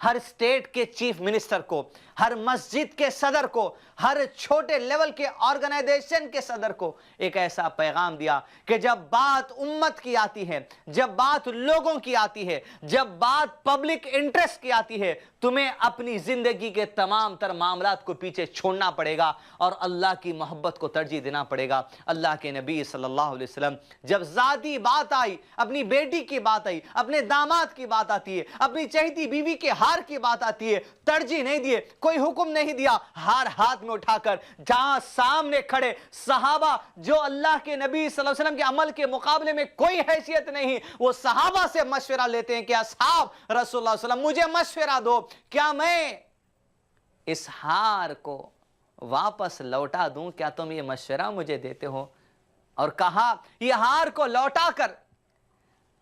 ہر state کے chief minister کو, ہر مسجد کے صدر کو, ہر چھوٹے لیول کے آرگنائزیشن کے صدر کو ایک ایسا پیغام دیا کہ جب بات امت کی آتی ہے, جب بات لوگوں کی آتی ہے, جب بات پبلک انٹرسٹ کی آتی ہے, تمہیں اپنی زندگی کے تمام تر معاملات کو پیچھے چھوڑنا پڑے گا اور اللہ کی محبت کو ترجیح دینا پڑے گا. اللہ کے نبی صلی اللہ علیہ وسلم جب ذاتی بات آئی, اپنی بیٹی کی بات آئی, اپنے داماد کی بات آتی ہے, اپنی چہیتی بیوی کے ہار کی بات آتی ہے, ترجیح نہیں دیے, کوئی حکم نہیں دیا, ہار ہاتھ میں اٹھا کر جہاں سامنے کھڑے صحابہ جو اللہ کے نبی صلی اللہ علیہ وسلم کے عمل کے مقابلے میں کوئی حیثیت نہیں, وہ صحابہ سے مشورہ لیتے ہیں کہ اصحاب رسول اللہ صلی اللہ علیہ وسلم مجھے مشورہ دو, کیا میں اس ہار کو واپس لوٹا دوں, کیا تم یہ مشورہ مجھے دیتے ہو؟ اور کہا یہ ہار کو لوٹا کر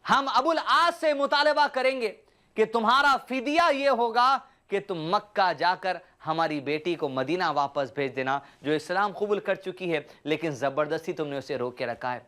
ہم ابو العاص سے مطالبہ کریں گے کہ تمہارا فدیہ یہ ہوگا کہ تم مکہ جا کر ہماری بیٹی کو مدینہ واپس بھیج دینا, جو اسلام قبول کر چکی ہے لیکن زبردستی تم نے اسے روک کے رکھا ہے.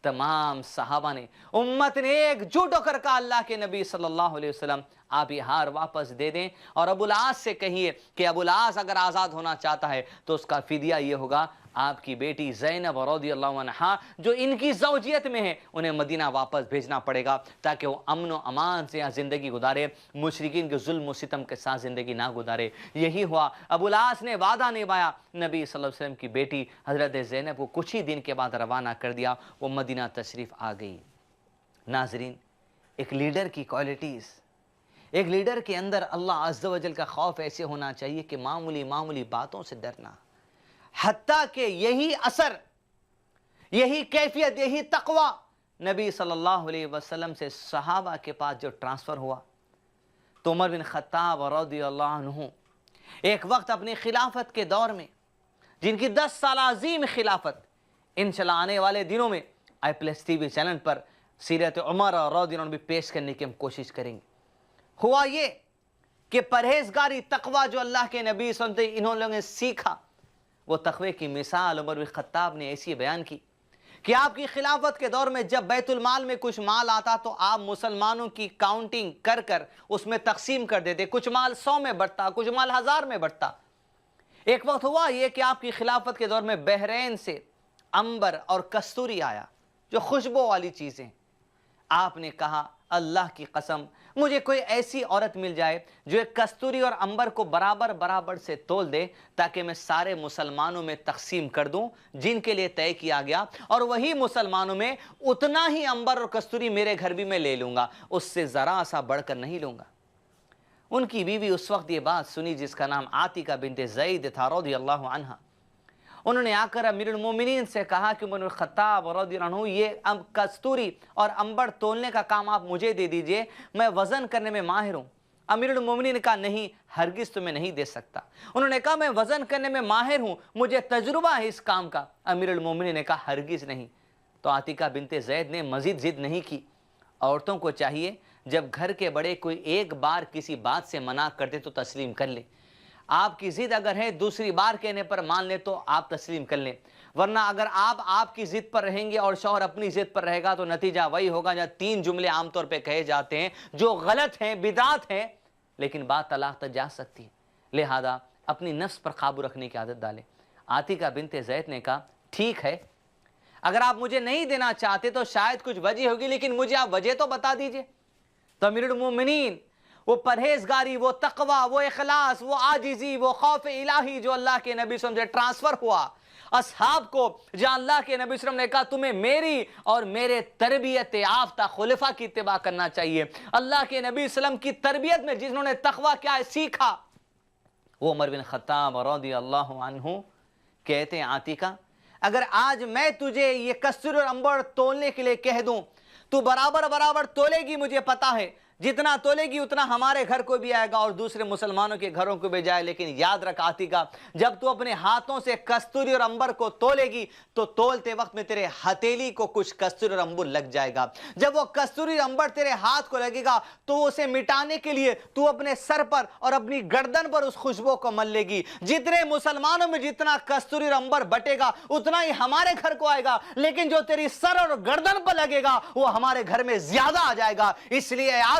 تمام صحابہ نے, امت نے ایک جٹ ہو کر کہا اللہ کے نبی صلی اللہ علیہ وسلم آپ یہ ہار واپس دے دیں اور ابو العاص سے کہیے کہ ابو العاص اگر آزاد ہونا چاہتا ہے تو اس کا فدیہ یہ ہوگا آپ کی بیٹی زینب رضی اللہ عنہا جو ان کی زوجیت میں ہے انہیں مدینہ واپس بھیجنا پڑے گا تاکہ وہ امن و امان سے یہاں زندگی گزارے, مشرکین کے ظلم و ستم کے ساتھ زندگی نہ گزارے. یہی ہوا, ابو العاص نے وعدہ نبھایا, نبی صلی اللہ علیہ وسلم کی بیٹی حضرت زینب کو کچھ ہی دن کے بعد روانہ کر دیا, وہ مدینہ تشریف آ گئی. ناظرین, ایک لیڈر کی کوالٹیز, ایک لیڈر کے اندر اللہ عز و جل کا خوف ایسے ہونا چاہیے کہ معمولی باتوں سے ڈرنا, حتیٰ کہ یہی اثر, یہی کیفیت, یہی تقوی نبی صلی اللہ علیہ وسلم سے صحابہ کے پاس جو ٹرانسفر ہوا تو عمر بن خطاب رضی اللہ عنہ ایک وقت اپنی خلافت کے دور میں, جن کی 10 سال عظیم خلافت انشاءاللہ آنے والے دنوں میں IPLS TV چینل پر سیرت عمر رضی اللہ عنہ بھی پیش کرنے کی ہم کوشش کریں گے. ہوا یہ کہ پرہیزگاری تقوی جو اللہ کے نبی صلی اللہ علیہ وسلم انہوں لوگوں نے سیکھا, وہ تقوی کی مثال عمر بن خطاب نے ایسی بیان کی کہ آپ کی خلافت کے دور میں جب بیت المال میں کچھ مال آتا تو آپ مسلمانوں کی کاؤنٹنگ کر کر اس میں تقسیم کر دیتے, کچھ مال 100 میں بڑھتا, کچھ مال 1000 میں بڑھتا. ایک وقت ہوا یہ کہ آپ کی خلافت کے دور میں بحرین سے عنبر اور کستوری آیا, جو خوشبو والی چیزیں. آپ نے کہا اللہ کی قسم مجھے کوئی ایسی عورت مل جائے جو ایک کستوری اور عنبر کو برابر سے تول دے تاکہ میں سارے مسلمانوں میں تقسیم کر دوں جن کے لیے طے کیا گیا, اور وہی مسلمانوں میں اتنا ہی عنبر اور کستوری میرے گھر بھی میں لے لوں گا, اس سے ذرا سا بڑھ کر نہیں لوں گا. ان کی بیوی اس وقت یہ بات سنی جس کا نام عاتکہ بنت زید تھا رضی اللہ عنہا. انہوں نے آ کر امیر المومنین سے کہا کہ عمر بن خطاب رضی اللہ عنہ یہ کستوری اور عنبر تولنے کا کام آپ مجھے دے دیجئے, میں وزن کرنے میں ماہر ہوں. امیر المومنین نے کہا نہیں, ہرگز تمہیں نہیں دے سکتا. انہوں نے کہا میں وزن کرنے میں ماہر ہوں, مجھے تجربہ ہے اس کام کا. امیر المومنین نے کہا ہرگز نہیں. تو عاتکہ بنت زید نے مزید ضد نہیں کی. عورتوں کو چاہیے جب گھر کے بڑے کوئی ایک بار کسی بات سے منع کر دے تو تسلیم کر لیں. آپ کی ضد اگر ہے دوسری بار کہنے پر مان لیں تو آپ تسلیم کر لیں, ورنہ اگر آپ کی ضد پر رہیں گے اور شوہر اپنی ضد پر رہے گا تو نتیجہ وہی ہوگا جہاں 3 جملے عام طور پہ کہے جاتے ہیں جو غلط ہیں, بدعت ہیں, لیکن بات طلاق تک جا سکتی ہے. لہذا اپنی نفس پر قابو رکھنے کی عادت ڈالیں. عاتکہ بنت زید نے کہا ٹھیک ہے, اگر آپ مجھے نہیں دینا چاہتے تو شاید کچھ وجہ ہوگی, لیکن مجھے آپ وجہ تو بتا دیجئے. تو امیر المومنین وہ پرہیزگاری, وہ تقوی, وہ اخلاص, وہ عاجزی, وہ خوف الہی جو اللہ کے نبی صلی اللہ علیہ وسلم سے ٹرانسفر ہوا اصحاب کو, جہاں اللہ کے نبی صلی اللہ علیہ وسلم نے کہا تمہیں میری اور میرے تربیت یافتہ خلفاء کی اتباع کرنا چاہیے. اللہ کے نبی صلی اللہ علیہ وسلم کی تربیت میں جنہوں نے تقوی کیا ہے سیکھا, وہ عمر بن خطاب رضی اللہ عنہ کہتے ہیں عاتکہ اگر آج میں تجھے یہ کستوری اور عنبر تولنے کے لیے کہہ دوں تو برابر تولے گی, مجھے پتا ہے جتنا تولے گی اتنا ہمارے گھر کو بھی آئے گا اور دوسرے مسلمانوں کے گھروں کو بھی جائے. لیکن یاد رکھ عاتکہ جب تو اپنے ہاتھوں سے کستوری اور عنبر کو تولے گی تو تولتے وقت میں تیرے ہتھیلی کو کچھ کستوری اور عنبر لگ جائے گا. جب وہ کستوری اور عنبر تیرے ہاتھ کو لگے گا تو اسے مٹانے کے لیے تو اپنے سر پر اور اپنی گردن پر اس خوشبو کو مل لے گی. جتنے مسلمانوں میں جتنا کستوری اور عنبر بٹے گا اتنا ہی ہمارے گھر کو آئے گا, لیکن جو تیری سر اور گردن پر لگے گا وہ ہمارے گھر میں زیادہ آ جائے گا. اس لیے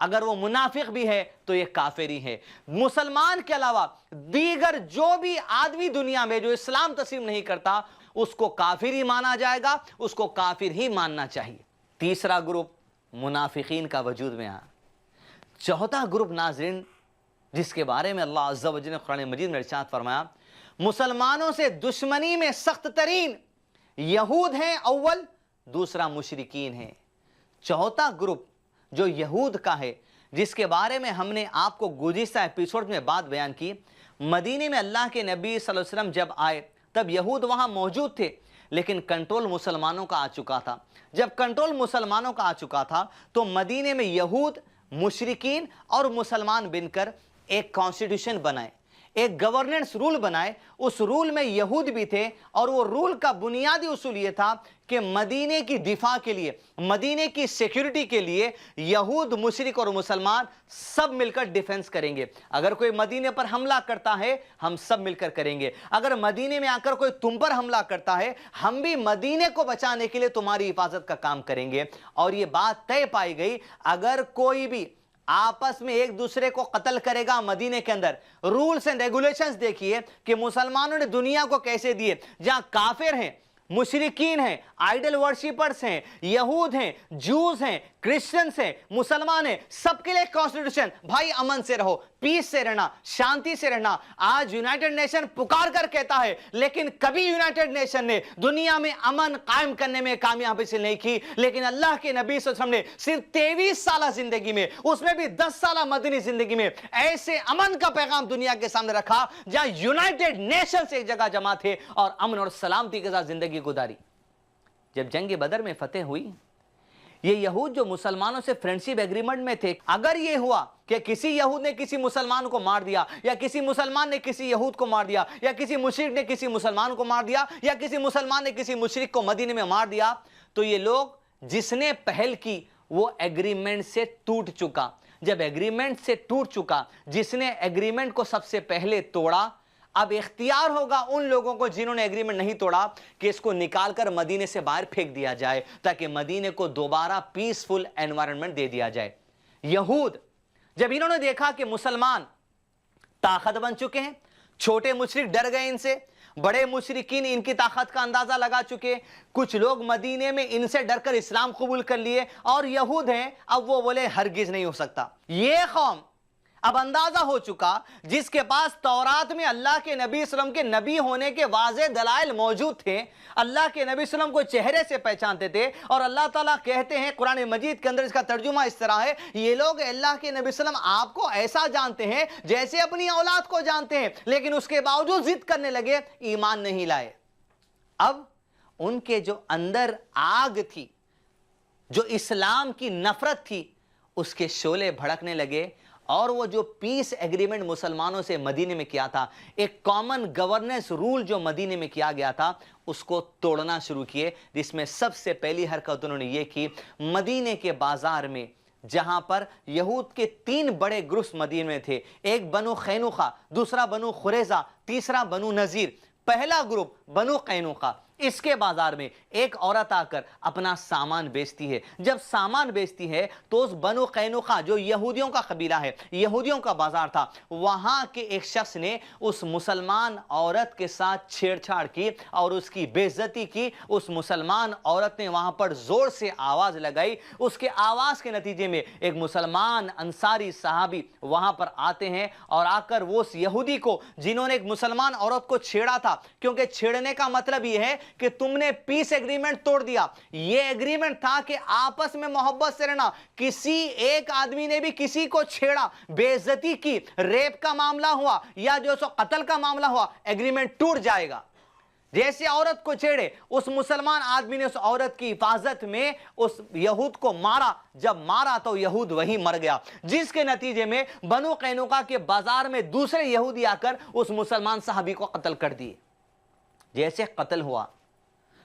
اگر وہ منافق بھی ہے تو یہ کافر ہی ہے۔ مسلمان کے علاوہ دیگر جو بھی آدمی دنیا میں جو اسلام تسلیم نہیں کرتا اس کو کافر ہی مانا جائے گا، اس کو کافر ہی ماننا چاہیے۔ تیسرا گروپ منافقین کا وجود میں آیا۔ چوتھا گروپ ناظرین جس کے بارے میں اللہ عز و جل نے قرآن مجید میں ارشاد فرمایا، مسلمانوں سے دشمنی میں سخت ترین یہود ہیں اول، دوسرا مشرکین ہیں۔ چوتھا گروپ جو یہود کا ہے، جس کے بارے میں ہم نے آپ کو گزشتہ ایپیسوڈ میں بات بیان کی، مدینے میں اللہ کے نبی صلی اللہ علیہ وسلم جب آئے تب یہود وہاں موجود تھے، لیکن کنٹرول مسلمانوں کا آ چکا تھا۔ جب کنٹرول مسلمانوں کا آ چکا تھا تو مدینے میں یہود، مشرکین اور مسلمان بن کر ایک کانسٹیٹیوشن بنائے، ایک گورننس رول بنائے۔ اس رول میں یہود بھی تھے اور وہ رول کا بنیادی اصول یہ تھا کہ مدینے کی دفاع کے لیے، مدینے کی سیکیورٹی کے لیے یہود، مشرک اور مسلمان سب مل کر ڈیفنس کریں گے۔ اگر کوئی مدینے پر حملہ کرتا ہے ہم سب مل کر کریں گے، اگر مدینے میں آ کر کوئی تم پر حملہ کرتا ہے ہم بھی مدینے کو بچانے کے لیے تمہاری حفاظت کا کام کریں گے۔ اور یہ بات طے پائی گئی، اگر کوئی بھی آپس میں ایک دوسرے کو قتل کرے گا مدینے کے اندر، رولز اینڈ ریگولیشنز دیکھیے کہ مسلمانوں نے دنیا کو کیسے دیے، جہاں کافر ہیں، مشرکین ہیں، آئیڈل ورشپرز ہیں، یہود ہیں، جوز ہیں، کرسچنز ہیں، مسلمان ہیں، سب کے لیے کانسٹیٹیوشن، بھائی امن سے رہو، پیس سے رہنا، شانتی سے رہنا۔ آج یونائٹڈ نیشن پکار کر کہتا ہے، لیکن کبھی یونائٹڈ نیشن نے دنیا میں امن قائم کرنے میں کامیابی حاصل نہیں کی، لیکن اللہ کے نبی صلی اللہ علیہ وسلم نے صرف 23 سالہ زندگی میں، اس میں بھی 10 سالہ مدنی زندگی میں ایسے امن کا پیغام دنیا کے سامنے رکھا جہاں یونائٹڈ نیشن سے ایک جگہ جمع تھے اور امن اور سلامتی کے ساتھ زندگی گزاری۔ جب جنگ بدر میں فتح ہوئی، یہ یہود جو مسلمانوں سے فرینڈشپ ایگریمنٹ میں تھے، اگر یہ ہوا کہ کسی یہود نے کسی مسلمان کو مار دیا، یا کسی مسلمان نے کسی یہود کو مار دیا، یا کسی مشرک نے کسی مسلمان کو مار دیا، یا کسی مسلمان نے کسی مشرک کو مدینے میں مار دیا، تو یہ لوگ جس نے پہل کی وہ ایگریمنٹ سے ٹوٹ چکا۔ جب ایگریمنٹ سے ٹوٹ چکا، جس نے ایگریمنٹ کو سب سے پہلے توڑا، اب اختیار ہوگا ان لوگوں کو جنہوں نے ایگریمنٹ نہیں توڑا کہ اس کو نکال کر مدینے سے باہر پھینک دیا جائے تاکہ مدینے کو دوبارہ پیسفل انوائرنمنٹ دے دیا جائے۔ یہود جب انہوں نے دیکھا کہ مسلمان طاقت بن چکے ہیں، چھوٹے مشرک ڈر گئے ان سے، بڑے مشرکین ان کی طاقت کا اندازہ لگا چکے، کچھ لوگ مدینے میں ان سے ڈر کر اسلام قبول کر لیے، اور یہود ہیں اب وہ بولے ہرگز نہیں ہو سکتا۔ یہ قوم اب اندازہ ہو چکا جس کے پاس تورات میں اللہ کے نبی صلی اللہ علیہ وسلم کے نبی ہونے کے واضح دلائل موجود تھے، اللہ کے نبی صلی اللہ علیہ وسلم کو چہرے سے پہچانتے تھے، اور اللہ تعالیٰ کہتے ہیں قرآن مجید کے اندر، اس کا ترجمہ اس طرح ہے، یہ لوگ اللہ کے نبی صلی اللہ علیہ وسلم آپ کو ایسا جانتے ہیں جیسے اپنی اولاد کو جانتے ہیں، لیکن اس کے باوجود ضد کرنے لگے، ایمان نہیں لائے۔ اب ان کے جو اندر آگ تھی، جو اسلام کی نفرت تھی، اس کے شعلے بھڑکنے لگے، اور وہ جو پیس ایگریمنٹ مسلمانوں سے مدینے میں کیا تھا، ایک کامن گورننس رول جو مدینے میں کیا گیا تھا، اس کو توڑنا شروع کیے، جس میں سب سے پہلی حرکت انہوں نے یہ کی، مدینے کے بازار میں جہاں پر یہود کے 3 بڑے گروپس مدینے میں تھے، ایک بنو قینوقہ، دوسرا بنو قریظہ، تیسرا بنو نذیر۔ پہلا گروپ بنو قینوقہ، اس کے بازار میں ایک عورت آ کر اپنا سامان بیچتی ہے۔ جب سامان بیچتی ہے تو اس بنو قینوقہ جو یہودیوں کا قبیلہ ہے، یہودیوں کا بازار تھا، وہاں کے ایک شخص نے اس مسلمان عورت کے ساتھ چھیڑ چھاڑ کی اور اس کی بے عزتی کی۔ اس مسلمان عورت نے وہاں پر زور سے آواز لگائی، اس کے آواز کے نتیجے میں ایک مسلمان انصاری صحابی وہاں پر آتے ہیں اور آ کر وہ اس یہودی کو جنہوں نے ایک مسلمان عورت کو چھیڑا تھا، کیونکہ چھیڑنے کا مطلب یہ ہے کہ تم نے پیس ایگریمنٹ توڑ دیا، یہ ایگریمنٹ تھا کہ آپس میں محبت سے رہنا، کسی ایک آدمی نے بھی کسی کو چھیڑا، بے عزتی کی، ریپ کا معاملہ ہوا یا جو سو قتل کا معاملہ ہوا، ایگریمنٹ ٹوٹ جائے گا۔ جیسے عورت کو چھیڑے، اس مسلمان آدمی نے اس عورت کی حفاظت میں اس یہود کو مارا، جب مارا تو یہود وہی مر گیا، جس کے نتیجے میں بنو قینوقہ کے بازار میں دوسرے یہودی آ کر اس مسلمان صحابی کو قتل کر دیے۔ جیسے قتل ہوا،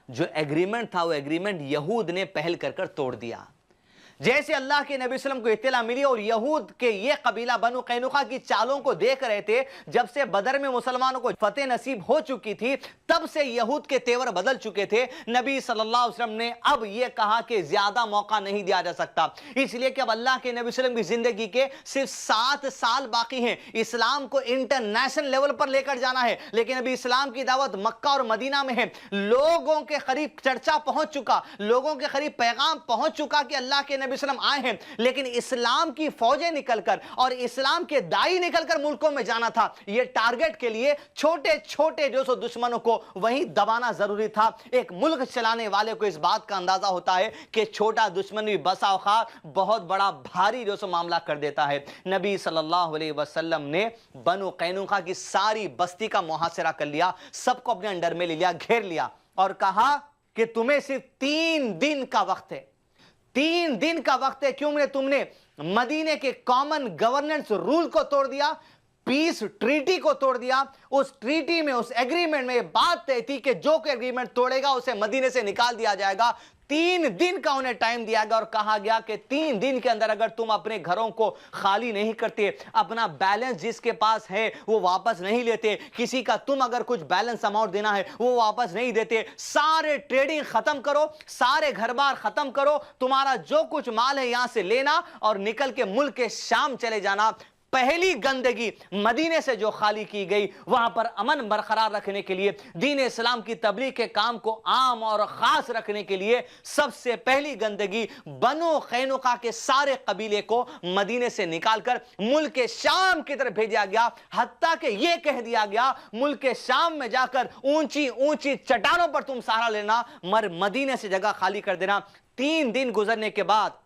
جو ایگریمنٹ تھا وہ ایگریمنٹ یہود نے پہل کر توڑ دیا۔ جیسے اللہ کے نبی صلی اللہ علیہ وسلم کو اطلاع ملی اور یہود کے یہ قبیلہ بنو قینقاع کی چالوں کو دیکھ رہے تھے، جب سے بدر میں مسلمانوں کو فتح نصیب ہو چکی تھی تب سے یہود کے تیور بدل چکے تھے، نبی صلی اللہ علیہ وسلم نے اب یہ کہا کہ زیادہ موقع نہیں دیا جا سکتا، اس لیے کہ اب اللہ کے نبی صلی اللہ علیہ وسلم کی زندگی کے صرف 7 سال باقی ہیں، اسلام کو انٹرنیشنل لیول پر لے کر جانا ہے، لیکن ابھی اسلام کی دعوت مکہ اور مدینہ میں ہے، لوگوں کے قریب چرچا پہنچ چکا، لوگوں کے قریب پیغام پہنچ چکا کہ اللہ کے نبی صلی اللہ علیہ وسلم آئے ہیں، لیکن اسلام کی فوجیں نکل کر اور اسلام کے دائی نکل کر ملکوں میں جانا تھا، یہ ٹارگٹ کے لیے چھوٹے چھوٹے جو سو دشمنوں کو وہیں دبانا ضروری تھا۔ ایک ملک چلانے والے کو اس بات کا اندازہ ہوتا ہے کہ چھوٹا دشمن بھی بسا اوقات بہت بڑا بھاری جو سو معاملہ کر دیتا ہے۔ نبی صلی اللہ علیہ وسلم نے بنو قینقاع کی ساری بستی کا محاصرہ کر لیا، سب کو اپنے انڈر میں لے لیا، گھیر لیا اور کہا کہ تمہیں صرف 3 دن کا وقت ہے، 3 دن کا وقت ہے، کیوں تم نے مدینے کے کامن گورننس رول کو توڑ دیا، پیس ٹریٹی کو توڑ دیا، اس ٹریٹی میں اس ایگریمنٹ میں یہ بات طے تھی کہ جو کوئی ایگریمنٹ توڑے گا اسے مدینے سے نکال دیا جائے گا، 3 دن کا انہیں ٹائم دیا گیا اور کہا گیا کہ 3 دن کے اندر اگر تم اپنے گھروں کو خالی نہیں کرتے، اپنا بیلنس جس کے پاس ہے وہ واپس نہیں لیتے، کسی کا تم اگر کچھ بیلنس اماؤنٹ دینا ہے وہ واپس نہیں دیتے، سارے ٹریڈنگ ختم کرو، سارے گھر بار ختم کرو، تمہارا جو کچھ مال ہے یہاں سے لینا اور نکل کے ملک کے شام چلے جانا۔ پہلی گندگی مدینے سے جو خالی کی گئی، وہاں پر امن برقرار رکھنے کے لیے، دین اسلام کی تبلیغ کے کام کو عام اور خاص رکھنے کے لیے سب سے پہلی گندگی بنو قینقاع کے سارے قبیلے کو مدینے سے نکال کر ملک شام کی طرف بھیجا گیا، حتیٰ کہ یہ کہہ دیا گیا ملک شام میں جا کر اونچی اونچی چٹانوں پر تم سہارا لینا، مدینے سے جگہ خالی کر دینا۔ 3 دن گزرنے کے بعد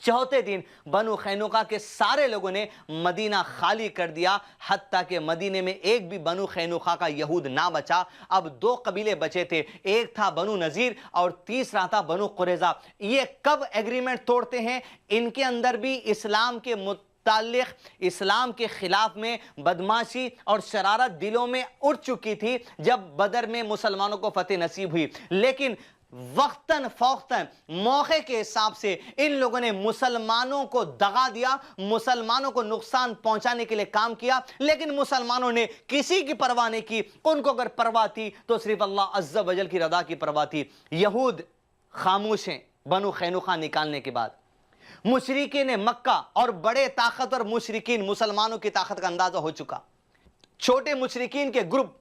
چوتھے دن بنو قینقاع کے سارے لوگوں نے مدینہ خالی کر دیا، حتیٰ کہ مدینے میں ایک بھی بنو قینقاع کا یہود نہ بچا۔ اب 2 قبیلے بچے تھے، ایک تھا بنو نذیر اور تیسرا تھا بنو قریظہ۔ یہ کب ایگریمنٹ توڑتے ہیں؟ ان کے اندر بھی اسلام کے تعلق اسلام کے خلاف میں بدماشی اور شرارت دلوں میں اٹھ چکی تھی جب بدر میں مسلمانوں کو فتح نصیب ہوئی، لیکن وقتاً فوقتاً موقع کے حساب سے ان لوگوں نے مسلمانوں کو دغا دیا، مسلمانوں کو نقصان پہنچانے کے لیے کام کیا، لیکن مسلمانوں نے کسی کی پرواہ نہیں کی، ان کو اگر پرواہ تھی تو صرف اللہ عز و جل کی رضا کی پرواہ تھی۔ یہود خاموش ہیں بنو قینقاع نکالنے کے بعد، مشرکین مکہ اور بڑے طاقتور مشرکین مسلمانوں کی طاقت کا اندازہ ہو چکا، چھوٹے مشرکین کے گروپ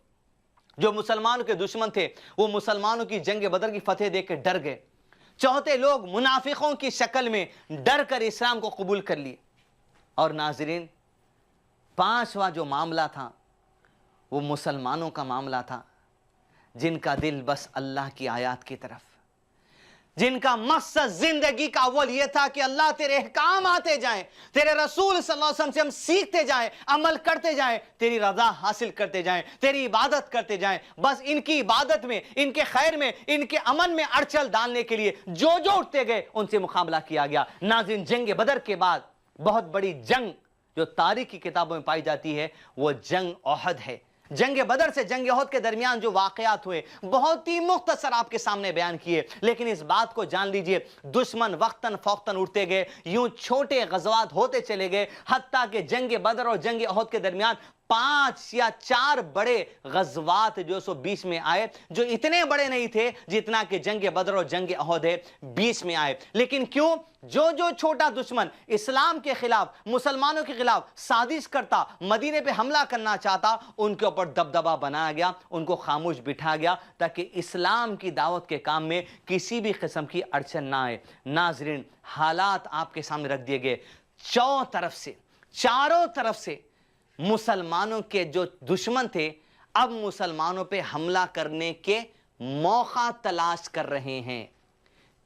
جو مسلمانوں کے دشمن تھے وہ مسلمانوں کی جنگ بدر کی فتح دیکھ کے ڈر گئے، چوتھے لوگ منافقوں کی شکل میں ڈر کر اسلام کو قبول کر لیے۔ اور ناظرین، 5واں جو معاملہ تھا وہ مسلمانوں کا معاملہ تھا جن کا دل بس اللہ کی آیات کی طرف، جن کا مقصد زندگی کا اول یہ تھا کہ اللہ تیرے احکام آتے جائیں، تیرے رسول صلی اللہ علیہ وسلم سے ہم سیکھتے جائیں، عمل کرتے جائیں، تیری رضا حاصل کرتے جائیں، تیری عبادت کرتے جائیں۔ بس ان کی عبادت میں، ان کے خیر میں، ان کے امن میں اڑچل ڈالنے کے لیے جو اٹھتے گئے ان سے مقابلہ کیا گیا۔ ناظرین، جنگ بدر کے بعد بہت بڑی جنگ جو تاریخ کی کتابوں میں پائی جاتی ہے وہ جنگ احد ہے۔ جنگ بدر سے جنگ احد کے درمیان جو واقعات ہوئے بہت ہی مختصر آپ کے سامنے بیان کیے، لیکن اس بات کو جان لیجئے دشمن وقتاً فوقتاً اٹھتے گئے، یوں چھوٹے غزوات ہوتے چلے گئے، حتیٰ کہ جنگ بدر اور جنگ احد کے درمیان 5 یا 4 بڑے غزوات جو سو 20 میں آئے، جو اتنے بڑے نہیں تھے جتنا کہ جنگ بدر اور جنگ احد ہے 20 میں آئے۔ لیکن کیوں؟ جو چھوٹا دشمن اسلام کے خلاف، مسلمانوں کے خلاف سازش کرتا، مدینے پہ حملہ کرنا چاہتا، ان کے اوپر دبدبہ بنایا گیا، ان کو خاموش بٹھا گیا تاکہ اسلام کی دعوت کے کام میں کسی بھی قسم کی اڑچن نہ آئے۔ ناظرین، حالات آپ کے سامنے رکھ دیے گئے، چاروں طرف سے مسلمانوں کے جو دشمن تھے اب مسلمانوں پہ حملہ کرنے کے موقع تلاش کر رہے ہیں۔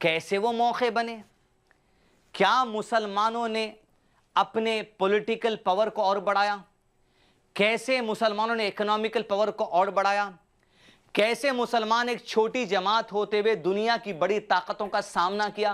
کیسے وہ موقع بنے؟ کیا مسلمانوں نے اپنے پولیٹیکل پاور کو اور بڑھایا؟ کیسے مسلمانوں نے اکنامیکل پاور کو اور بڑھایا؟ کیسے مسلمان ایک چھوٹی جماعت ہوتے ہوئے دنیا کی بڑی طاقتوں کا سامنا کیا؟